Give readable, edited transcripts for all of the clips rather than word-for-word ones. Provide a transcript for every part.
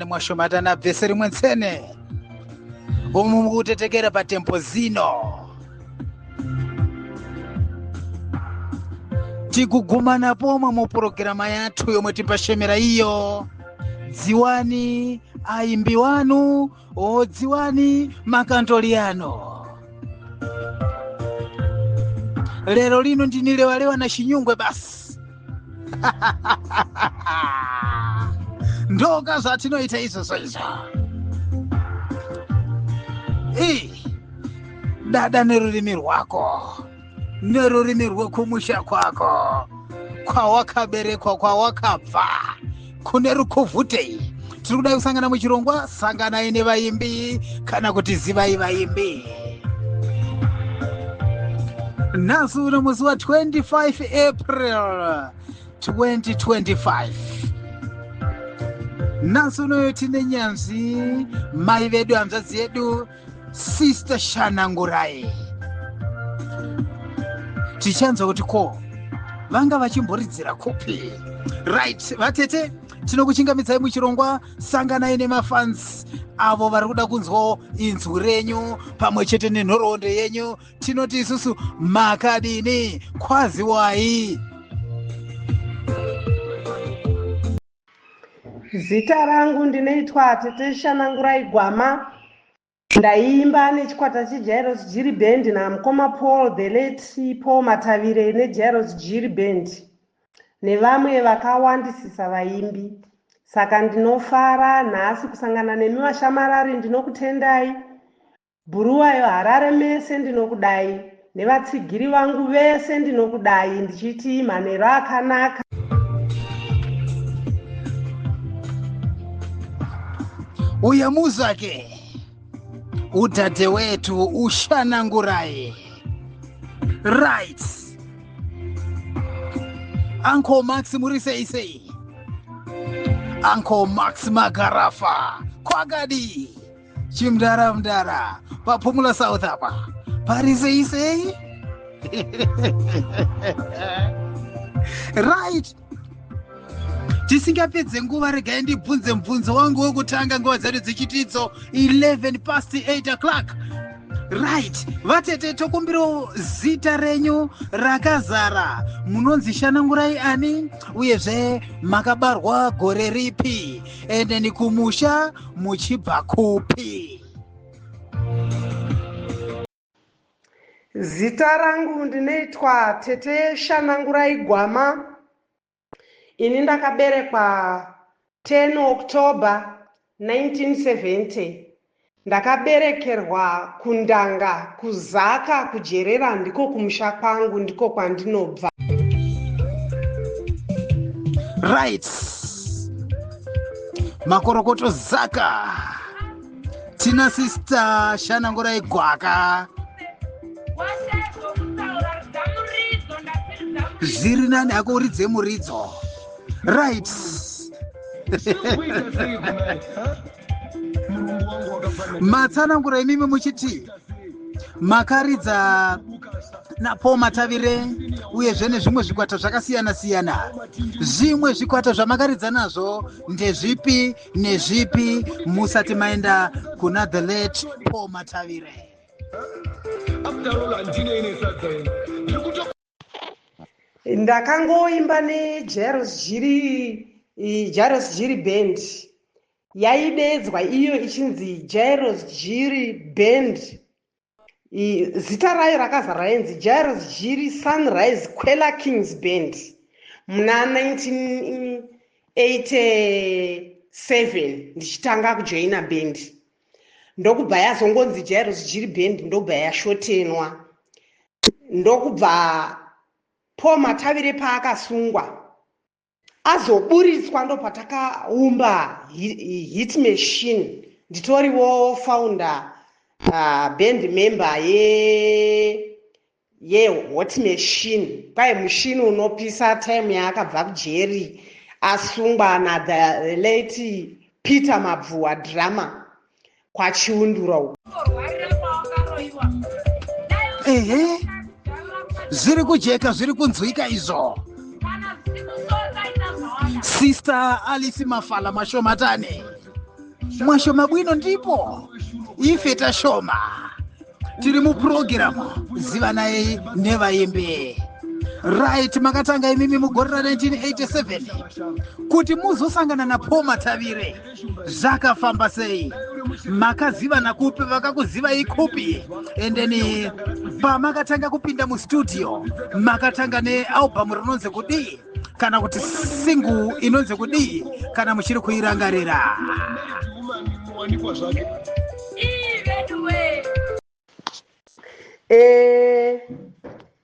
mwashomatana bvese rimwe ntsene umu mukutetekera patempo zino tikugumana pomwe mu purogirama yathu yomwe tipashemera iyo dziwani aimbi wanu dziwani makantoli ano. Lero lino ndinilewalewa na chinyungwe basi ndoga zatinoita izo dada nerurimi rwako nerurimi rwekumusha kwako kwawakaberekwa kwawakabva kune rukuvhutei. Tiri kuda kusangana muchirongwa sanganai nevaimbi kana kuti zivai vaimbi. Nhasi uno musi wa 25 April 2025. Nhasi uno tine nyanzvi mai vedu hanzvadzi yedu Sister Shanangurai. Tichanzwa kuti ko vanga vachimboridzira kupi. Right, vatete tinokuchingamidzai muchirongwa sanganai nemafans avo vari kuda kunzwa inzwi renyu pamwe chete nenhoroondo yenyu. Tinoti isusu makadini kwaziwai. Zita rangu ndinoitwa Tete Shanangurai Gwama. Ndaimba nechikwata cheJairos Jiri Band namukoma Paul the late Paul Matavire neJairos Jiri Band nevamwe vakawandisisa vaimbi. Saka ndinofara nhasi kusangana nemi vashamarari. Ndinokutendai Bhuruwayo Harare mese ndinokudai nevatsigiri vangu vese ndinokudai ndichiti manheru akanaka. Uya muzake udhadhe wetu uShanangurai. Right, Uncle Max Muriseisei, Uncle Max Magarafa kwagadi chimdara papumula South apa pariseisei. Right, tisingapedze nguva regai ndibvunze mubvunzo wangu wekutanga nguva dzedu dzichitidzo 11 past 8 o'clock. Right, vatete tokumbiro zita renyu rakazara munonzi Shanangurai ani uyezve makabarwa gore ripi ende nikumusha muchibva kupi. Zita rangu ndinoitwa Tete Shanangurai Gwama. Ini ndakaberekwa 10 October 1970. Ndakaberekerwa kuNdanga kuZaka kuJerera ndiko kumusha kwangu ndiko kwandinobva. Right, makorokoto Zaka. Tina Sister Shanangurai Gwaka. Zviri nani akuridze muridzo. Right. Matsanangurai mimi muchiti makaridza naPaul Matavire uyezve nezvimwe zvikwata zvakasiyana siyana. Zvimwe zvikwata zvamakaridza nazvo ndezvipi nezvipi musati maenda kuna the late Paul Matavire? Ndakangoimba neJairos Jiri Band. Yaidedzwa iyo ichinzi Jairos Jiri Band. Zita rayo rakazara rainzi Jairos Jiri Sunrise Kwela Kings Band muna 1987 ndichitanga kujoina band. Ndokubva yazongonzi Jairos Jiri Band ndobva yashotenwa. Ndokubva Paul Matavire paakasungwa azoburitswa ndopatakaumba Hit Machine. Nditoriwo founder band member ye Hot Machine. Kwai mushini unopisa time yaakabva kuJeri asungwa na the late Peter Mabvuwa drama kwachiundura uko. Zviri kujeka zviri kunzwika izvo. Sister Alice Mafala Mashomatane Mwashoma bwino ndipo ife tashoma tiri mu program ziva naye nevayimbi right. Makatanga imimi mugorera 1987 kuti muzosangana na Paul Matavire zvakafamba sei, makaziva nakupi, vakakuziva ikupi, endeni pamakatanga kupinda mu studio makatanga nealbum rinonzi kudii kana kuti single inonzi kudii kana muchiri kuirangarira.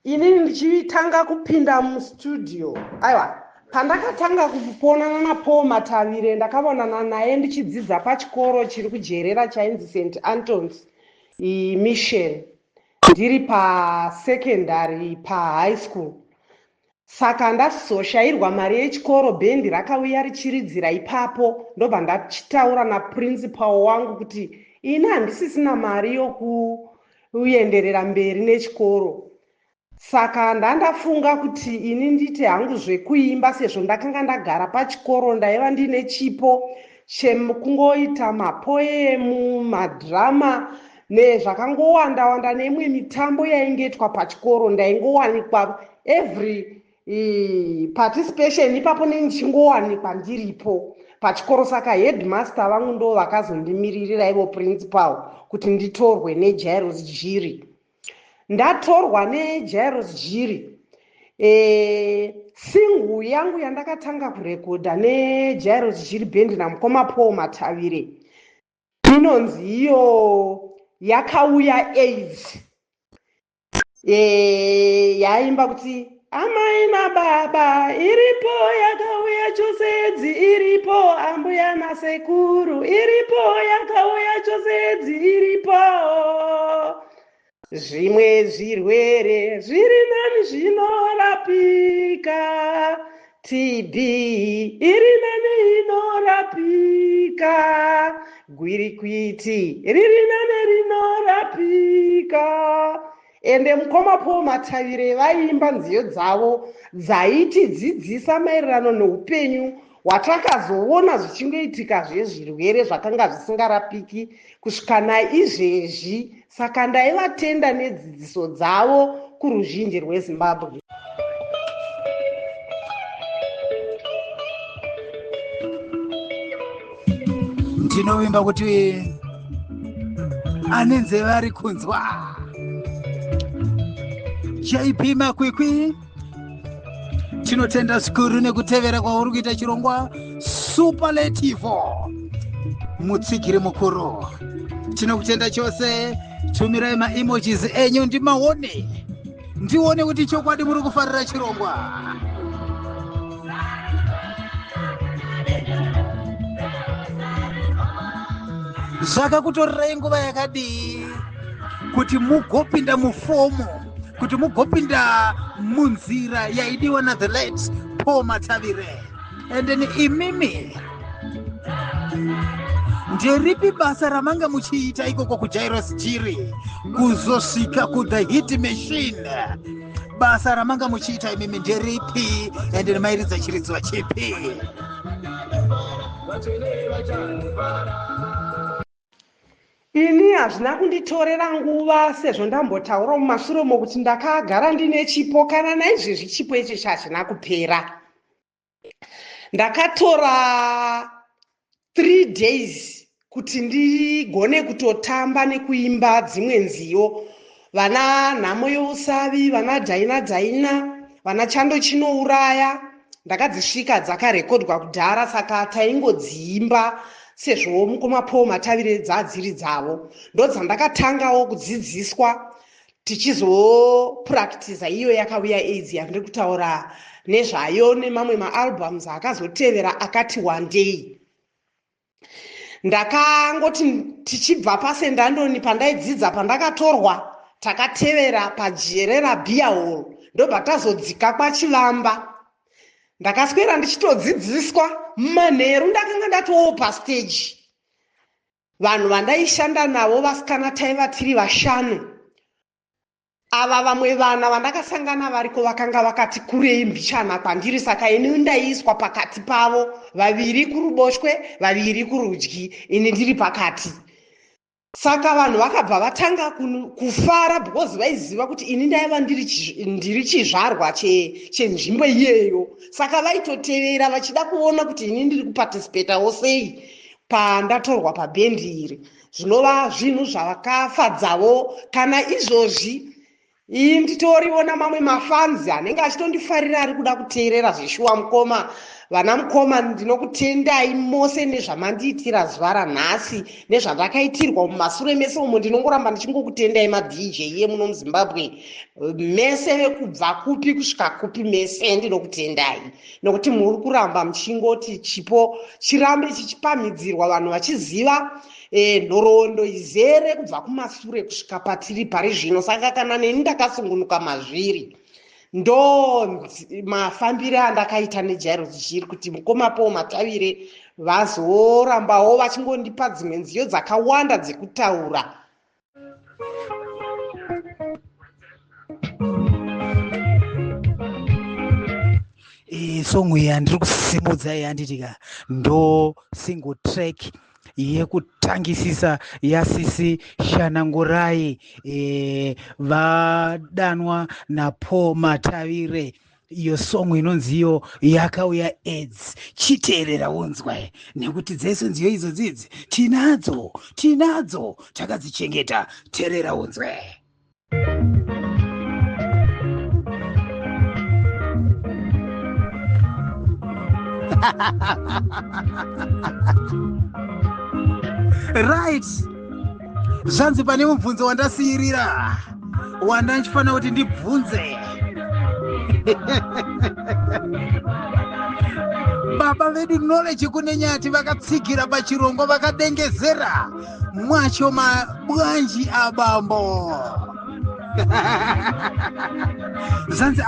Inini ndichitanga kupinda mustudio, aiwa, pandakatanga kuponana na Paul Matavire ndakaonana naye ndichidzidza pachikoro chiri kujerera chainzi St Antons mission, ndiri pasecondary pahigh school. Saka ndazoshairwa mari yechikoro, bhendi rakauya richiridzira ipapo, ndobva ndachitaura naprincipal wangu kuti ini handisisina mari yokuenderera mberi nechikoro. Saka ndandafunga kuti ini ndite hangu zvekuimba, sezvo ndakanga ndagara pachikoro ndaiva ndine chipo chekungoita mapoemu, madhirama nezvakangowanda-wanda neimwe mitambo yaingoitwa pachikoro. Ndaingowanikwa every participation ipapo ndichingowanikwa ndiripo pachikoro. Saka headmaster vangu ndo vakazondimiririra ivo principal kuti nditorwe neJairos Jiri. Ndatorwa neJairos Jiri. Singu yangu yandakatanga kurekodha neJairos Jiri band namukoma Paul Matavire inonzi iyo yakauya AIDS, yaimba kuti amai nababa iripo, yakauya chosedzi iripo, ambuya nasekuru iripo, yakauya chosedzi iripo, zvimwe zvirwere zviri nani zvinorapika, TB iri nani inorapika, gwirikwiti riri nani rinorapika. Ende mukoma Paul Matavire vaimba nziyo dzavo dzaitidzidzisa maererano neupenyu hwatakazoona zvichingoitika zvezvirwere zvakanga zvisingarapiki kusvika naizvezvi. Saka ndaivatenda nedzidziso dzavo kuruzhinji rweZimbabwe. Ndinovimba kuti anenze vari kunzwa JP Makwikwi, tinotenda zvikuru nekutevera kwauri kuita chirongwa Superlativo mutsigiri mukuru. Tinokutenda chose. Tumirai maemojis enyu ndimaone, ndione kuti chokwadi muri kufarira chirongwa. Zvakakutorirai nguva yakadii kuti mugopinda mufomu, kuti mugopinda munzira yaidiwa na the late Paul Matavire. And then imimi nderipi basa ramanga muchiita ikoko kuJairos Jiri kuzosvika kuThe Hit Machine? Basa ramanga muchiita imimi nderipi ende mairidza chiridzwa chipi? Ini hazvina kunditorera nguva, sezvo ndambotaura mumashure mokuti ndakagara ndine chipo, kana naizvezvi chipo ichi hazvina kupera. Ndakatora 3 days kuti ndigone kutotamba nekuimba dzimwe nziyo, vana nhamo yousavi, vana dhaina dhaina, vana chando chinouraya, ndakadzisvika dzakarekodwa kudhara. Saka taingodziimba sezvo mukoma Paul Matavire dzadziri dzavo. Ndodzandakatangawo kudzidziswa tichizopuractiza iyo yakauya AIDS yandiri kutaura nezvayo, nemamwe maalbums akazotevera akati one day. Ndakangoti tichibva paSt Antony pandaidzidza pandakatorwa, takatevera pajerera beer hall, ndobva tazodzika kwaChivamba. Ndakaswera ndichitodzidziswa mumanheru, ndakanga ndatowo pastage. Vanhu vandaishanda navo vasikana taiva tiri 5. ava vamwe vana vandakasangana variko vakanga vakati kurei mbichana kwandiri, saka ini ndaiswa pakati pavo, vaviri kuruboshwe vaviri kurudyi, ini ndiri pakati. Saka vanhu vakabva vatanga kufara because vaiziva kuti ini ndaiva ndiri chizvarwa chenzvimbo iyeyo. Saka vaitotevera vachida kuona kuti ini ndiri kupatisipetawo sei pandatorwa pabhendi iri. Zvinova zvinhu zvakafadzawo. Kana izvozvi iyi nditoriona mamwe mafanzi anenge achitondifarira ari kuda kuteerera zveshuwa mukoma. Vana mukoma, ndinokutendai mose nezvamandiitira zuva ranhasi nezvandakaitirwa mumashure mese umo. Ndinongoramba ndichingokutendai madj yemuno muZimbabwe mese, vekubva kupi kusvika kupi, mese ndinokutendai nokuti muri kuramba muchingoti chipo chirambe chichipamhidzirwa, vanhu vachiziva nhoroondo izere kubva kumashure kusvika patiri pari zvino. Saka kana neni ndakasungunuka mazviri, ndo mafambire andakaita neJairos Jiri kuti mukoma Paul Matavire vazorambawo vachingondipa dzimwe nziyo dzakawanda dzekutaura. Song yandiri kusimudza yanditika ndo single track yekutangisisa yaSisi Shanangurai vadanwa naPaul Matavire. Iyo song inonziyo yakauya AIDS. Chiteerera unzwe nekuti dzese nziyo idzo dzidzi tinadzo takadzichengeta. Teerera unzwe. Right. Zvanzi pane mubvunzo wandasiyirira wanda ndichifana kuti ndibvunze. Baba vedu Knowledge Kunenyati vakatsigira pachirongo vakadengezera mwacho mabwanji abambo. Zvanzi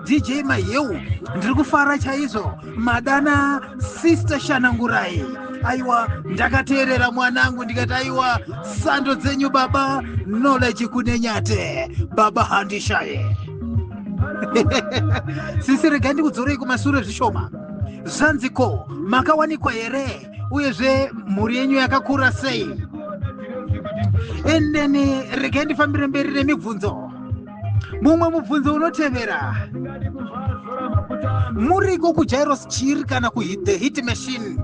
DJ Maheu ndiri kufara chaizvo madana Sister Shanangurai. Aiwa, ndakateerera mwanangu ndikati aiwa, sando dzenyu baba Knowledge Kunenyate, baba handishaye. Sisi rega ndikudzorei kumashure zvishoma. Zvanziko makawanikwa here uyezve mhuri yenyu yakakura sei? Endeni rega ndifambire mberi nemibvunzo. Mumwe mubvunzo unotevera, muriko kuJairos Jiri kana kuThe Hit Machine,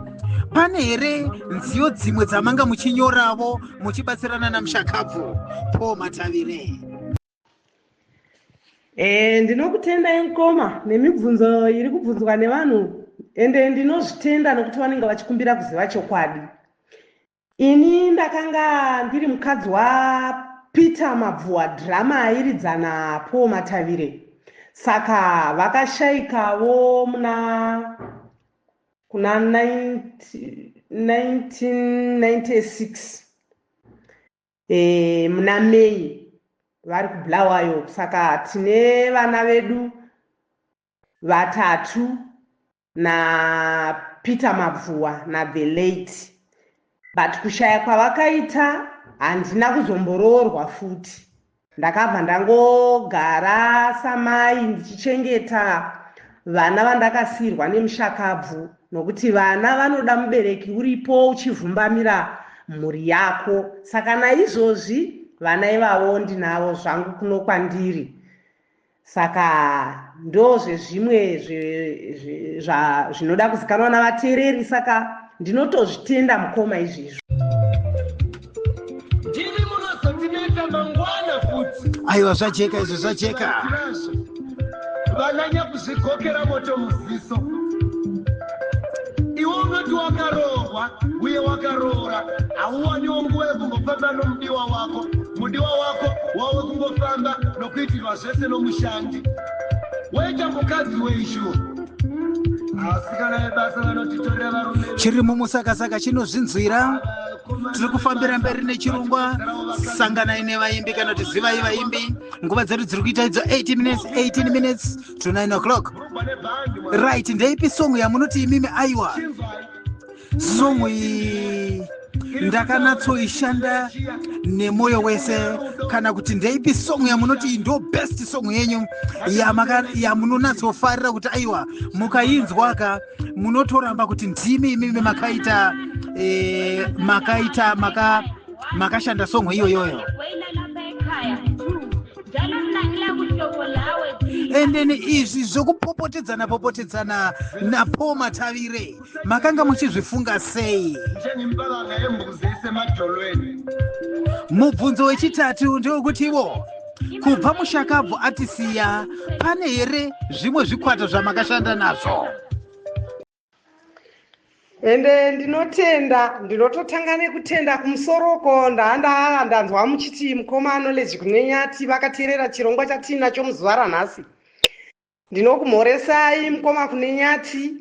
pane here nziyo dzimwe dzamanga muchinyoravo muchibatsirana naMushakabvu Paul Matavire? Ndinokutendai mukoma nemibvunzo iri kubvunzwa nevanhu, ende ndinozvitenda nokuti vanenge vachikumbira kuziva chokwadi. Ini ndakanga ndiri mukadzi waPeter Mabvuwa, drama airidzana Paul Matavire. Saka vakashayikawo kuna 1996 muna Mei vari kuBulawayo. Saka tine vana vedu vatatu naPeter Mabvuwa naThe Late, but kushaya kwavakaita handina kuzomboroorwa futi. Ndakabva ndangogara samai ndichichengeta vana vandakasiyirwa neMushakabvu, nokuti vana vanoda mubereki uripo uchivhumbamira mhuri yako. Saka naizvozvi vana ivavo ndinavo zvangu kuno kwandiri. Saka ndozvezvimwe zvinoda kuzikanwa navateereri. Saka ndinotozvitenda mukoma izvizvo. Aiwa, zvajeka izvo, zvajeka. Vananya kuzvikokera moto muziso. Iwe unoti wakarohwa uye wakaroora, hauwaniwo nguva yekungofamba nomudiwa wako. Mudiwa wako wawe kungofamba nokuitirwa zvese nomushandi. Waita mukadzi weishuwa. Asikana vebasa vanotitorera varume. Chiri mumusakasaka chinozvinzwira. Tiri kufambira mberi nechirongwa. Sanganai nevaimbi kana kuti zivai vaimbi. Nguva dzedu dziri kuita idzo 18 minutes to 9 o'clock. Right, ndeipi song yamunoti imimi aiwa? Song iyi ndakanatsoishanda nemoyo wese, kana kuti ndeipi song yamunoti ndo best song yenyu yamunonatsofarira kuti aiwa mukainzwaka munotoramba kuti ndimi imimi makashanda song iyoyoyo. And then izvi zvokupopotedzana naPaul Matavire makanga muchizvifunga sei? Mubvunzo wechitatu ndewekutiwo kubva muShakabvu atisiya pane here zvimwe zvikwata zvamakashanda nazvo? Ende ndinototanga nekutenda kumusoroko ndanzwa muchiti mukoma knowledge kunenyati vakateerera chirongwa chatinacho muzuva ranhasi. Ndinokumhoresai mukoma kunenyati,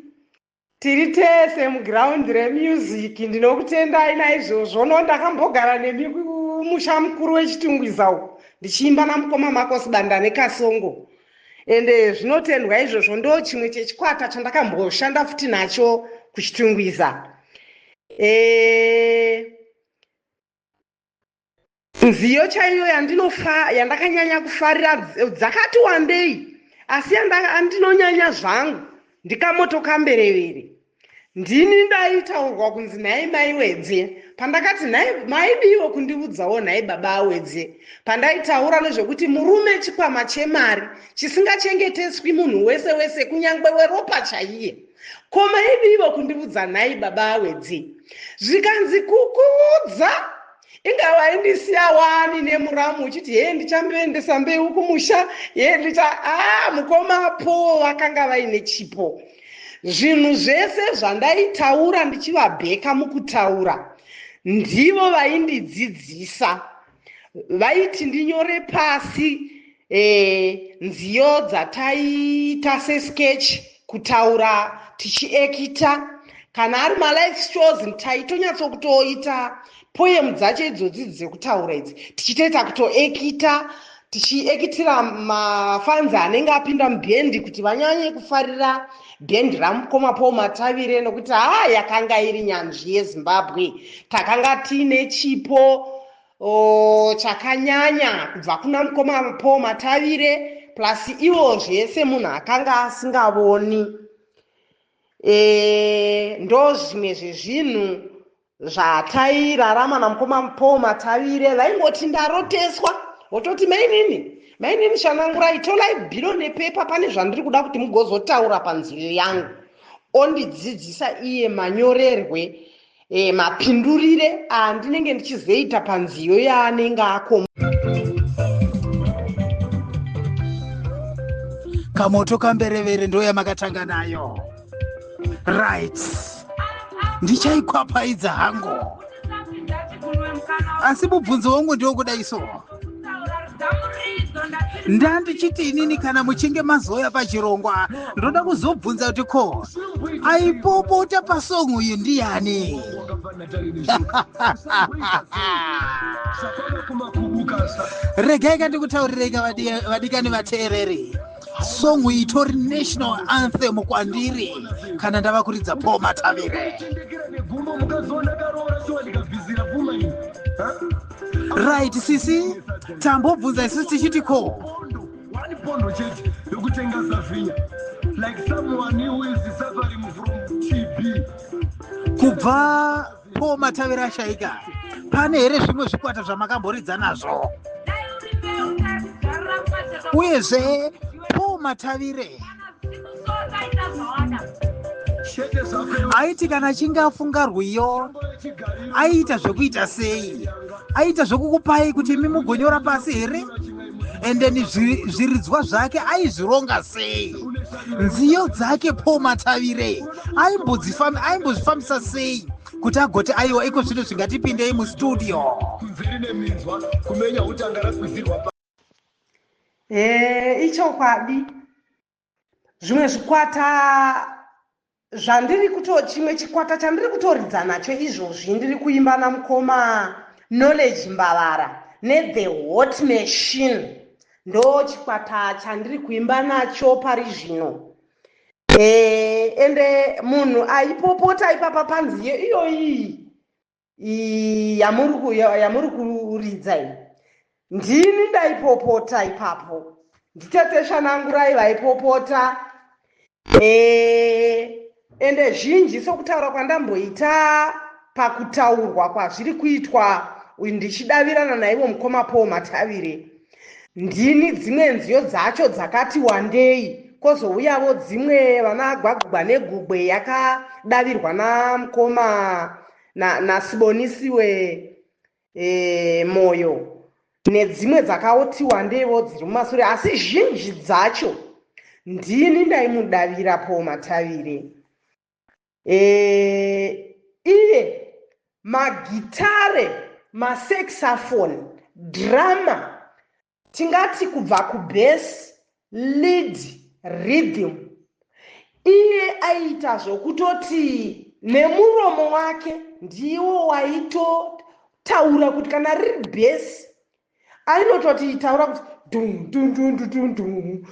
tiri tese mugiraundi remusic. Ndinokutendai naizvozvo. Ndakambogara nemi kumusha mukuru wechitungwiza uko ndichiimba namukoma Marcos Banda neKasongo. Ende zvinotendwa izvozvo ndo chimwe chechikwata chandakamboshanda futi nacho kuchitungwiza. Nziyo chaiyo yandakanyanya kufarira dzakati wandei, asi andinonyanya zvangu ndikamotoka mberevere. Ndini ndaitaurwa kunzi nhai mai wedze, pandakati maidiwo kundiudzawo nhai baba awedze, pandaitaura nezvekuti murume chikwama chemari chisingachengeteswi munhu wese wese kunyangwe weropa chaiye. Koma idiwo kundiudza nhai baba awedze. Zvikanzi kukuudza ingava indisiya wani nemuramu uchiti ndichamboendesa mbeu kumusha mukoma po vakanga vaine chipo. Zvinhu zvese zvandaitaura ndichivabheka mukutaura ndivo vaindidzidzisa. Vaiti ndinyore pasi nziyo dzataita sesketch kutaura tichiekita. Kana ari malife shows taitonyatsokutoita poem dzacho idzodzi dzekutaura idzi tichitoita kutoekita, tichiekitira mafanzi anenge apinda mubhendi kuti vanyanye kufarira bhendi ramukoma Paul Matavire, nokuti yakanga iri nyanzvi yeZimbabwe. Takanga tiine chipo chakanyanya kubva kuna mukoma Paul Matavire, plus iwo zvese munhu akanga asingavoni. Ndo zvimwe zvezvinhu zvatairarama namukoma Paul Matavire. Vaingoti ndaroteswa wototi mainini Shanangurai, tolai bhiro nepepa, pane zvandiri kuda kuti mugozotaura panziyo yangu. Ondidzidzisa iye manyorerwe, mapindurire andinenge ndichizoita panziyo yaanenge ako. Kamoto kamberevere ndo yamakatanga nayo. Right. Ndichaikwapaidza hangu. Asi mubvunzo wangu ndio kudaiso. Ndandichiti inini kana muchinge mazoya pachirongwa ndoda kuzobvunza kuti ko aipopota pasongo uyu ndiani? Regai kandikutaurirei vadikani vateereri. Songo itori national anthem kwandiri kana ndavakuridza Paul Matavire. Right, sisi tambobvunza isusu tichiti ko pondo chete yokutenga zafinya like someone who is suffering from TB. Kubva Paul Matavire ashaika, pane here zvimwe zvikwata zvamakamboridza nazvo? Uyezve Paul Matavire aiti kana achinge afunga rwiyo aiita zvekuita sei? Aiita zvokukupai kuti mimugonyora pasi here? And then zviridzwa zvake aizvironga sei? Nziyo dzake Paul Matavire aimbozvifambisa sei kuti agoti aiwa iko zvinhu zvingatipindei mustudio? Ichokwadi zvimwe zvikwata chimwe chikwata chandiri kutoridza nacho izvozvi ndiri kuimba namukoma Knowledge Mbavara neThe Hot Machine. Ndo chikwata chandiri kuimba nacho pari zvino. Ende munhu aipopota ipapa panziyo iyoyi yamuri kuridza iyi. Ndini ndaipopota ipapo, nditeteshanangurai vaipopota. Ende zhinji sokutaura kwandamboita pakutaurwa kwazviri kuitwa ndichidavirana naivo mukoma Paul Matavire, ndini dzimwe nziyo dzacho dzakati wandei, kozouyawo dzimwe vana Gwagwa neGugwe yakadavirwa namukoma naSibonisiwe Moyo, nedzimwe dzakauti wandeiwo dziri mumashure, asi zhinji dzacho ndini ndaimudavira Paul Matavire. Iye magitare, masexafoni, drama, tingati kubva kubass, lead, rhythm, iye aita zvokutoti nemuromo wake ndiwo waitotaura kuti kana riri bass ainototi taura kuti dum dum dum dum dum dum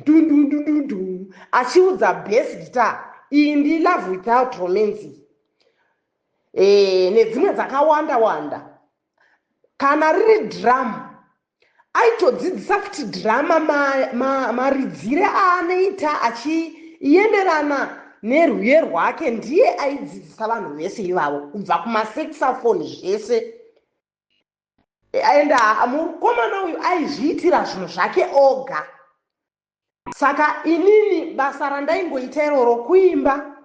dum dum dum dum, achiudza bass guitar iyi ndi Love Without Romance, nedzimwe dzakawanda wanda. Kana riri drum aitodzidzisa kuti drama maridzire aanoita achienderana nerwiyo rwake, ndiye aidzidzisa vanhu vese ivavo kubva kumasexafoni zvese. Enda mukomana uyu aizviitira zvinhu zvake oga. Saka inini basa randaingoita iroro kuimba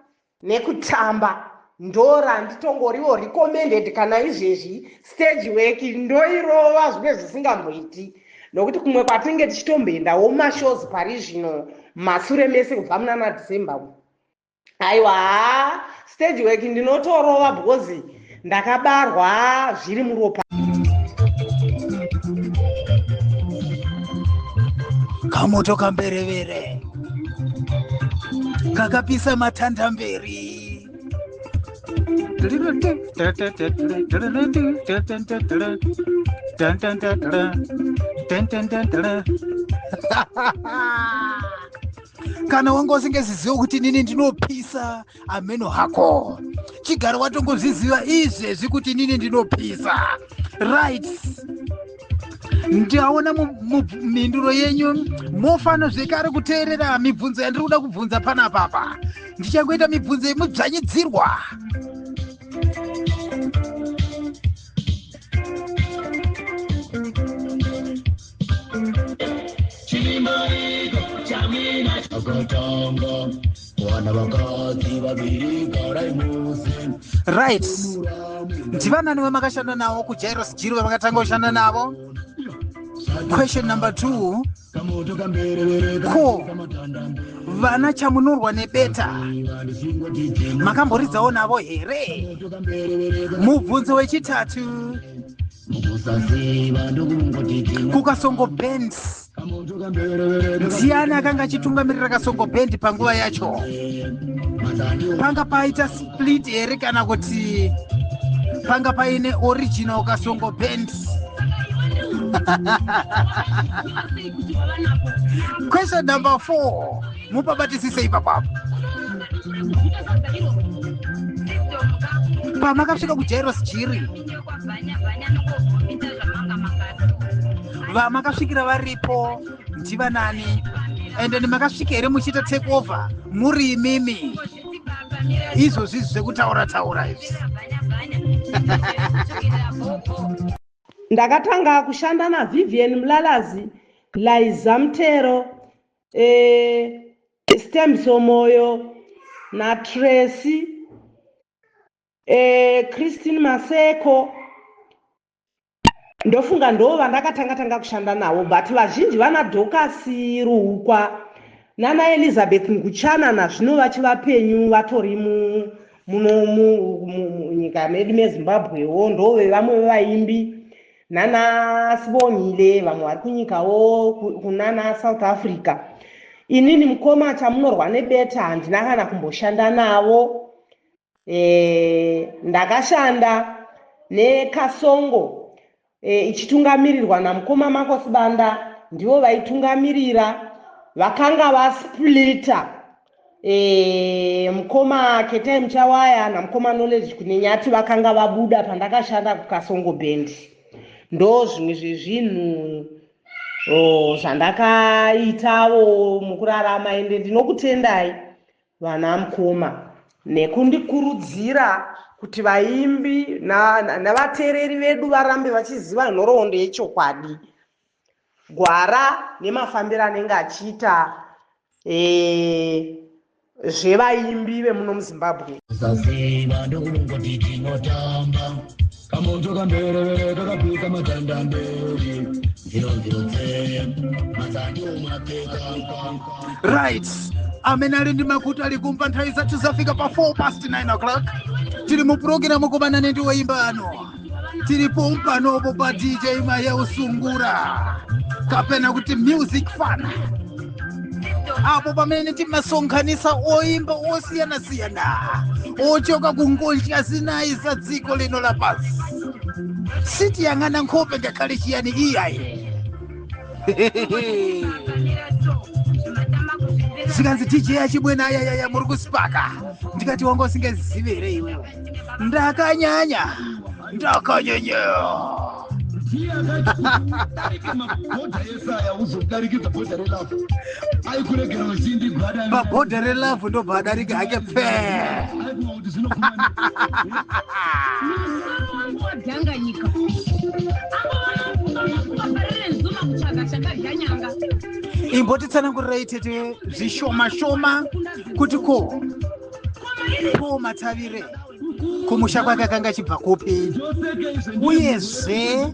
nekutamba ndora nditongoriwo recommended kana izvezvi stage work ndoirova zvimwe zvisingamboiti, nokuti kumwe kwatinge tichitomboendawo mashows pari zvino masure mese kubva muna December. Aiwa, stage work ndinotorova because ndakabarwa zviri muropa. Kamoto kamberevere kakapisa matanda mberi. Kana wangosingaziziva kuti nini ndinopisa ameno hako, chigara watongoziziva izvezvi kuti nini ndinopisa. Right, ndaona mumhinduro yenyu mofana zvekare kuteerera mibvunzo yandiri kuda kubvunza panapapa. Ndichangoita mibvunzo yemudzvanyidzirwa. Right, ndivanani vamakashanda navo kuJairos Jiro vamakatanga kushanda navo? Question number 2, ko vana chamunorwa nebeta makamboridzawo navo here? Mubvunzo wechitatu, kukaSongo Band ndiani akanga achitungamirira kaSongo Band panguva yacho? Panga paita split here kana kuti panga paine original kaSongo Band? Question number 4, mupabatisise ipapapo. Pamakasvika kuJairos Jiro vamakasvikira varipo ndivanani? Ende makasvika here muchiita take over muri imimi? Izvozvi zvekutaura taura izvi. Ndakatanga kushanda naVivian Mulalazi, Liza Mtero, Stemso Moyo, naTracy, Christine Maseko. Ndofunga ndo vandakatanga kushanda navo, but vazhinji vana Dorcas Ruhukwa nana Elizabeth Nguchana nazvino vachivapenyu vatori munyika medu meZimbabwewo, ndove vamwe vaimbi. Nana Sibongile vamwe vari kunyikawo kunana South Africa. Inini mukoma chamunorwa nebeta handina kana kumboshanda navo. Ndakashanda neKasongo ichitungamirirwa namukoma Marcos Banda, ndivo vaitungamirira. Vakanga vasplita mukoma Kete Mchawaya namukoma Knowledge Kunenyati vakanga vabuda pandakashanda kuKasongo Band. Ndo zvimwe zvezvinhu zvandakaitawo mukurarama, ende ndinokutendai vana mukoma nekundikurudzira kuti vaimbi navateereri vedu varambe vachiziva nhoroondo yechokwadi, gwara nemafambiro anenge achiita zvevaimbi vemuno muZimbabwe. Zasiva ndokungoti tinotamba kamuntu kamberevere kakapika matanda mberi 003 matandi umapeka. Right. Amenali ndi makuta ali kumpa nthawi zathu zafika pa 9 o'clock. Tili mu program kubanana ndi woimba ano. Tilipo mpanopo pa DJ Maya Usungura. Kapena kuti music fan. Apo pamene timasonkhanisa oimba osiyana-siyana. Ochoka kungonji asinayi za dziko lino lapansi. Sitiyang'ana nkhope ngakhale chiyani iyayi. Sikanzi DJ achibwena ayayaya muri kusipaka. Ndikati wangu usingezivere iwewe. Ndakanyanya. Babhodha relafu ndo bhadarika hake pfee. Imbotitsanangurira itete zvishoma-shoma kuti ko Matavire kumusha kwake akanga achibva kupi, uyezve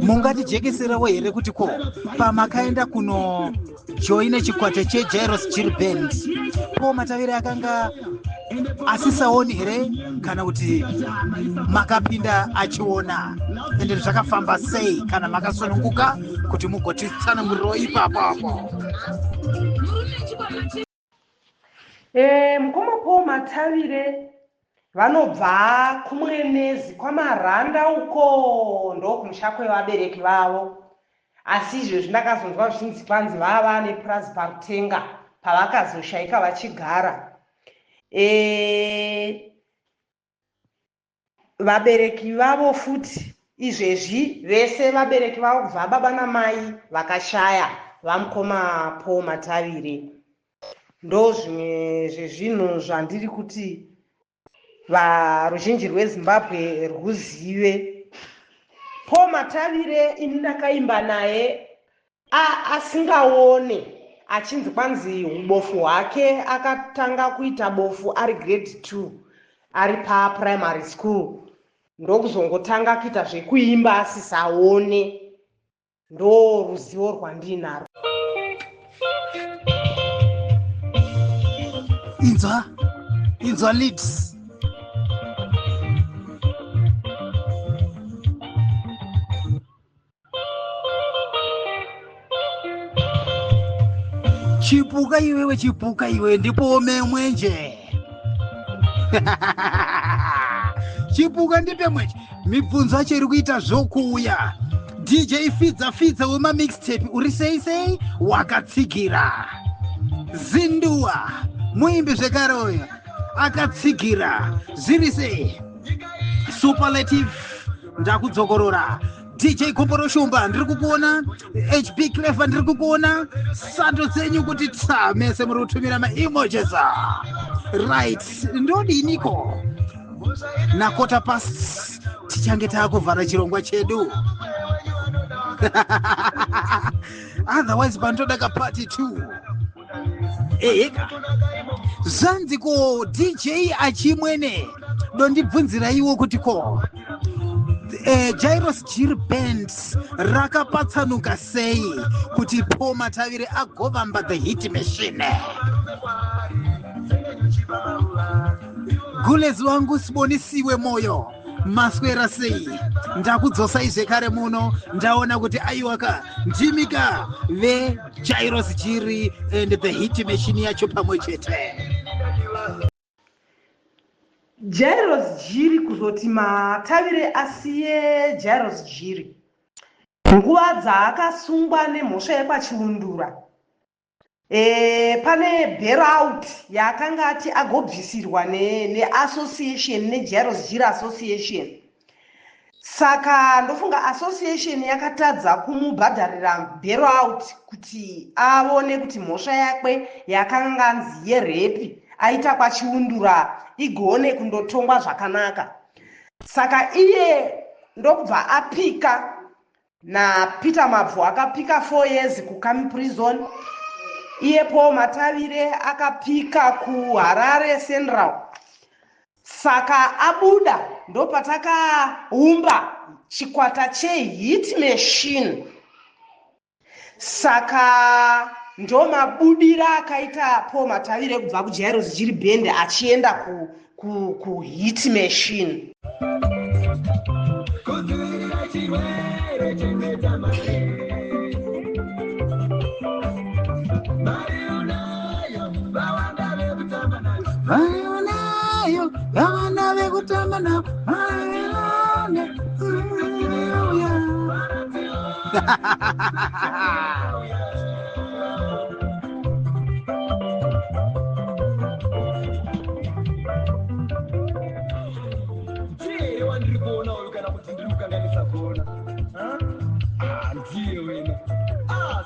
mungatijekeserawo here kuti ko pamakaenda kuno joina chikwata cheJairos Jiri Band Matavire akanga asisaoni here kana kuti makapinda achiona, ende zvakafamba sei kana makasununguka kuti mugotitsanangurirawo ipapo? Mukoma Matavire vanobva kumwenezi kwamaranda uko ndo kumusha kwevabereki vavo, asi izvezvi ndakazonzwa zvichinzi kwanzi vava nepurazi parutenga pavakazoshaika vachigara. Vabereki vavo futi izvezvi vese vabereki vavo kubva baba namai vakashaya vamukoma Matavire. Ndo zvimwe zvezvinhu zvandiri kuti ruzhinji rweZimbabwe rwuzive. Matavire ini ndakaimba naye asingaone, achinzi kwanzi ubofu hwake akatanga kuita bofu ari grade 2 ari paprimary school, ndokuzongotanga kuita zvekuimba asisaone. Ndo ruzivo rwandinarwo. Inzwa leads. Chipuka iwewe ndipo memwenje. Chipuka ndipe mwenje. Mibvunzo acho iri kuita zvokuuya. DJ Fidza wema mixtape uri sei wakatsigira. Zindua muimbi zvekare uyo akatsigira zviri sei. Superlative ndakudzokorora. DJ Komporo Shumba ndiri kukuona, HB Clever ndiri kukuona, sando dzenyu kuti mese muri kutumira ma-emojis. Right, ndodiniko na 1:15 tichange taakuvhara chirongwa chedu. Otherwise pandoda kapati 2. Eka zvanzi ko DJ achimwene dondibvunzira iwo kuti ko Jairos Jiri Band rakapatsanuka sei kuti Matavire agovamba the hit machine. Gulezi wangu sibonisiwe moyo maswera sei. Ndakudzosa zvekare muno ndaona kuti aiwaka ndimika ve Jairos Jiri and the hit machine yacho pamwe chete. Jairos Jiri kuzoti Matavire asiye Jairos Jiri nguva dzaakasungwa nemhosva yepachiundura Pane bailout yakanga ati agobvisirwa neassociation neJairos Jira Association. Saka ndofunga association yakatadza kumubhadharira bailout kuti aone kuti mhosva yakwe yakanga nzi yerepi aita kwachiundura igone kundotongwa zvakanaka. Saka iye ndokubva apika naPeter Mabvu akapika 4 years kuKami prison. Iye Paul Matavire akapika kuHarare Central. Saka abuda ndopatakaumba chikwata cheHit Machine. Saka ndomabudira akaita Paul Matavire kubva kuJairos Jiri Band achienda kuHit Machine. Varionayo, vana vekutamba navo, ndiye wandiri kuona uyu kana kuti ndiri kukanganisa kuona. Ndiye wena.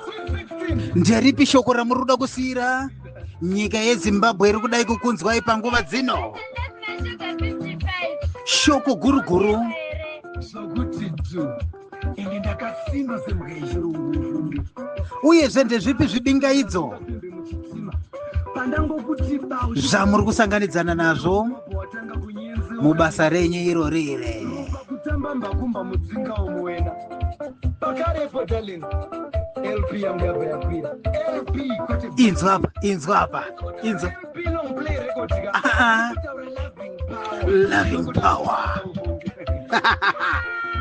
Sweet 16. nderipi shoko ramuri kuda kusiyira nyika yeZimbabwe iri kudai kukunzwai panguva dzino? Shoko guruguru Sokuti tu. Ini ndakasimba semhuka yechirungu. uyezve ndezvipi zvibingaidzo Pandangokuti bau zvamuri kusanganidzana nazvo watanga kunyenze mubasa renyu irori ire? kutamba mbakumba mudzinga womuwena. Pakarepo darling. LP yangu yabva yakwira. LP kwete inzwa apa, inzwa apa, inzwa. LP long play record ka. Ah, loving power.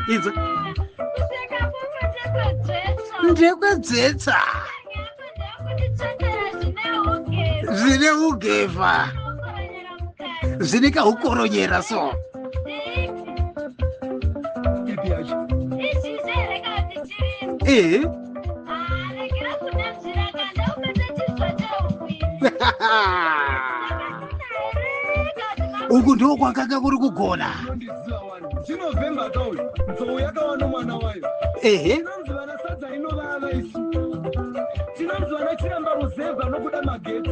Inzwa. Ndekwedzetsa zvine ugevha zvine kahukoronyera so. Ipi yacho. Uku ndiko kwakanga kuri kugona. Ndondiziva wani. Chinovhemba kauyu. Nzou yakawana mwana wayo. Ehe. Tinonzi vana sadza inovava isu. Tinonzi vana chiramba ruzevha nokuda magetsi.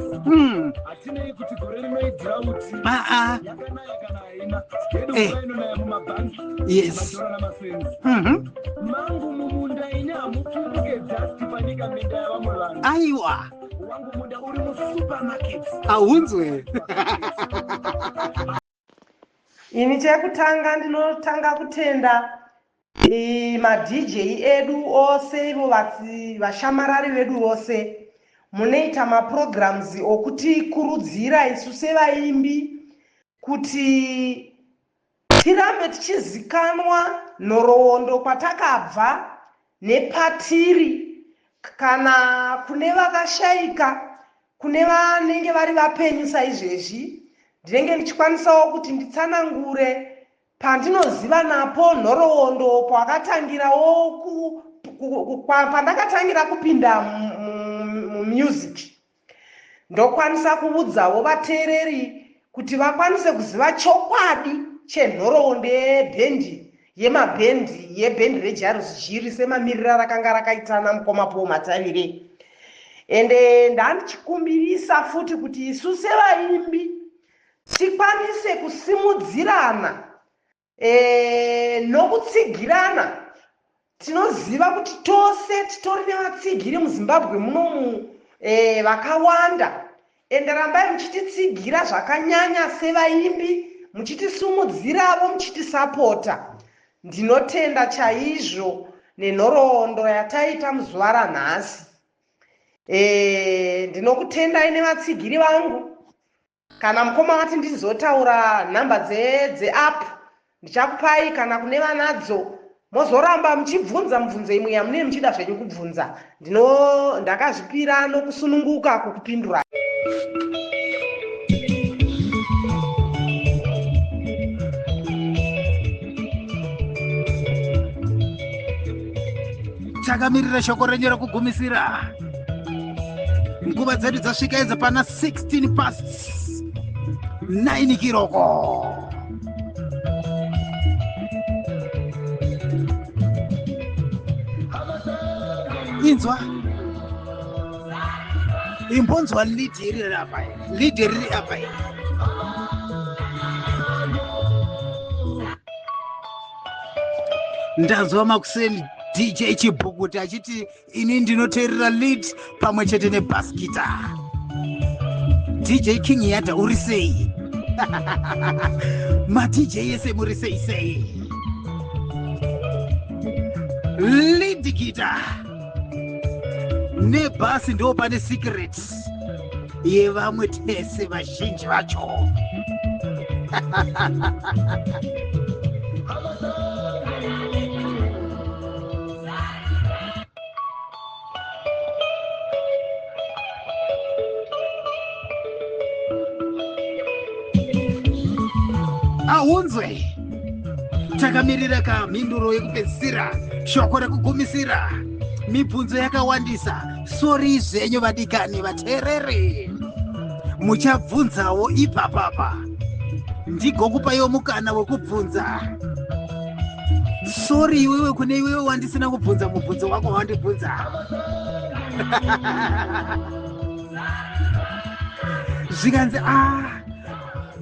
Hatinei kuti gore rinoidhirauti. Yakanaya kana haina. Yedu mvura inonaya mumabhangi. Yes. Madhora namasenzi. Mangu mumunda ine hamupfuruke dzasti panika minda yavamwe vanhu. Aiwa. Wangu munda uri musupermarket. Ahunzwe. Ini chekutanga ndinotanga kutenda madj edu ose ivo vashamarari vedu vose munoita maprograms okutikurudzira isu sevaimbi kuti tirambe tichizikanwa nhoroondo kwatakabva nepatiri, kana kune vakashayika, kune vanenge vari vapenyu saizvezvi, ndinenge ndichikwanisawo kuti nditsanangure pandinoziva napo nhoroondo pakatangirawo pandakatangira kupinda mumusic. Ndokwanisa kuudzawo vateereri kuti vakwanise kuziva chokwadi chenhoroondo yemabhendi yebhendi reJairos Jiri semamirira rakanga rakaitana mukoma Paul Matavire. Ende ndandichikumbirisa futi kuti isu sevaimbi tikwanise kusimudzirana nokutsigirana. Tinoziva kuti tose titori nevatsigiri muZimbabwe munomu vakawanda. Ende rambai muchititsigira zvakanyanya sevaimbi, muchitisumudziravo, muchitisapota. Ndinotenda chaizvo nenhoroondo yataita muzuva ranhasi. Ndinokutendai nevatsigiri vangu. Kana mukoma vati ndizotaura nhamba dzeapp ndichakupai, kana kune vanadzo mozoramba muchibvunza mubvunzo imwe yamunee muchida zvenyu kubvunza. Ndakazvipira nokusununguka kukupindura. Takamirira shoko renyu rekugumisira. nguva dzedu dzasvikaedza pana 16 past 9 kiroko. Inzwa imbonzwa lidi riri apa iyi. Ndanzwa Makuseni DJ Chibhukuta achiti ini ndinoteerera lead pamwe chete nebaskita. DJ King Yada uri sei? Ma DJ yese muri sei. Lead guitar nebhasi ndo pane secret yevamwe tese vazhinji vacho. Ahunzwe takamirira kamhinduro yekupedzisira, shoko rekugumisira, mibvunzo yakawandisa. Sori zvenyu vadikani vateereri, muchabvunzawo ipapapa. Ndigokupayo mukana wekubvunza. Sori iwewe kune iwewe wandisina kubvunza mubvunzo wako wandibvunza. Zvikanzi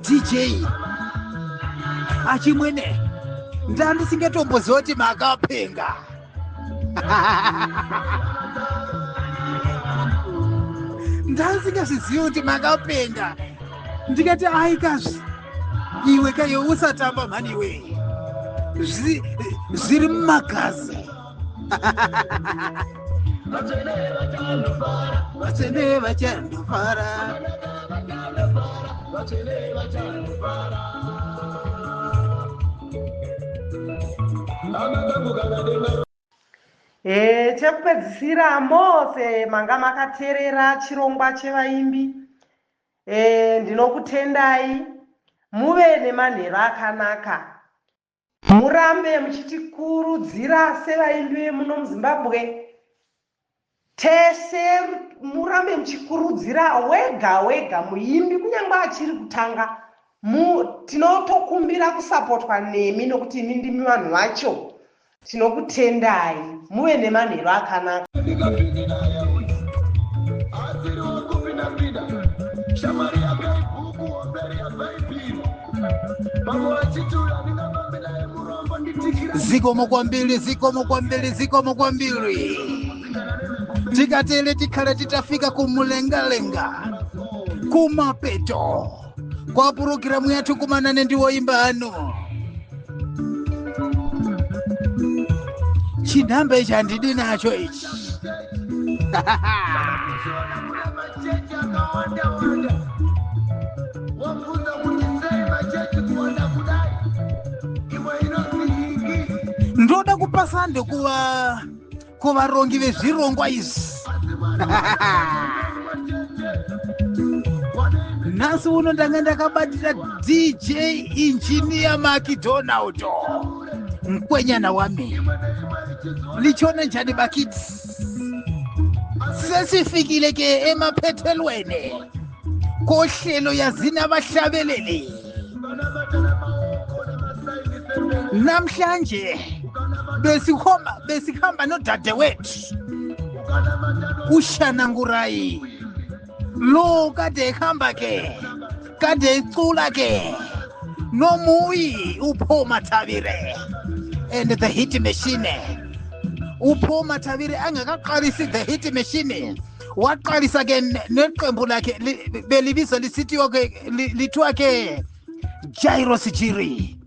DJ achimwene ndandisingatomboziva kuti makapenga. Ndandisingazvizivi kuti makapenga. Ndikati aikazvi iwe kayo usatamba mhani we zviri mumagazi. Vatene vachandofara. Chekupedzisira mose manga makateerera chirongwa chevaimbi. Ndinokutendai muve nemanheru akanaka. Murambe muchitikurudzira sevaimbi muno muZimbabwe. Tese murambe muchikurudzira wega muimbi kunyangwe achiri kutanga. Tinotokumbira kusapotwa nemi nokuti imi ndimi vanhu vacho. Tinokutendai muve nemanheru akanaka. Zikomo kwambiri. Tikatele tikale titafika kumulengalenga kumapeto kwa purogiramu yathu kumanane ndiwoimba ano. Chinhamba ichi handidi nacho ichi. Ndoda kupasande kuvarongi vezvirongwa izvi. Nhasi uno ndanga ndakabatira DJ Engineer Macdonald mkwenyana wami. Lichona njani bakiti? Sesifikile ke emaphethelweni kohlelo yazina abahlabeleli. Namhlanje besihamba nodadewethu uShanangurayi. Lo kade ehamba ke, kade ecula ke, nomuyi uPaul Mathabire and the hit machine. uPaul Mathabire angakaqalisi the hit machine, waqalisa ke neqembu lakhe belibiza lisithiwa ke lithiwa ke Jairus Jiri.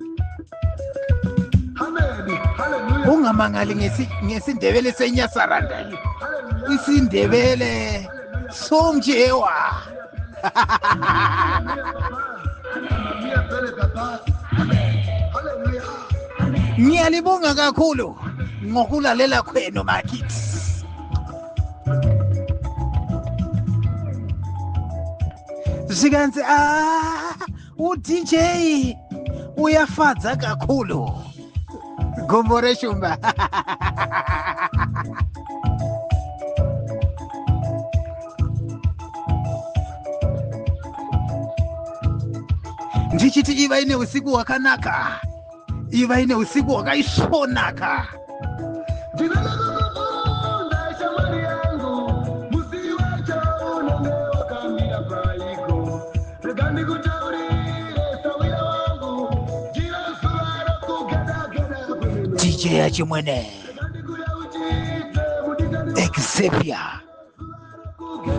Ungamangali ngesindebele senyasaranda, isindebele somjewa. Ngiyalibonga kakhulu ngokulalela kwenu makithi. Zikanzi uDJ uyafadza kakhulu. Gombore Shumba. ndichiti iva ine usiku wakanaka, iva ine usiku wakaisvonaka. Ndinodakukunda shamwari yangu, musiwe chaunenge wakamira paiko. Rega ndikutaurire sawira wangu, jira zuva rokugedageda kwemene. DJ Achimwene, Xavier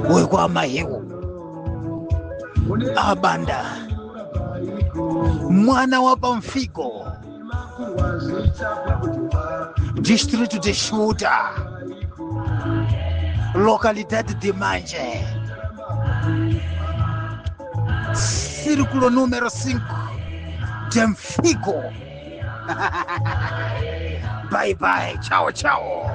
wekwamahewu Abanda, mwana wa Pamfigo, distrito de Chuta, localidade de Manje, círculo número 5 de Mfigo. Bye bye, ciao ciao.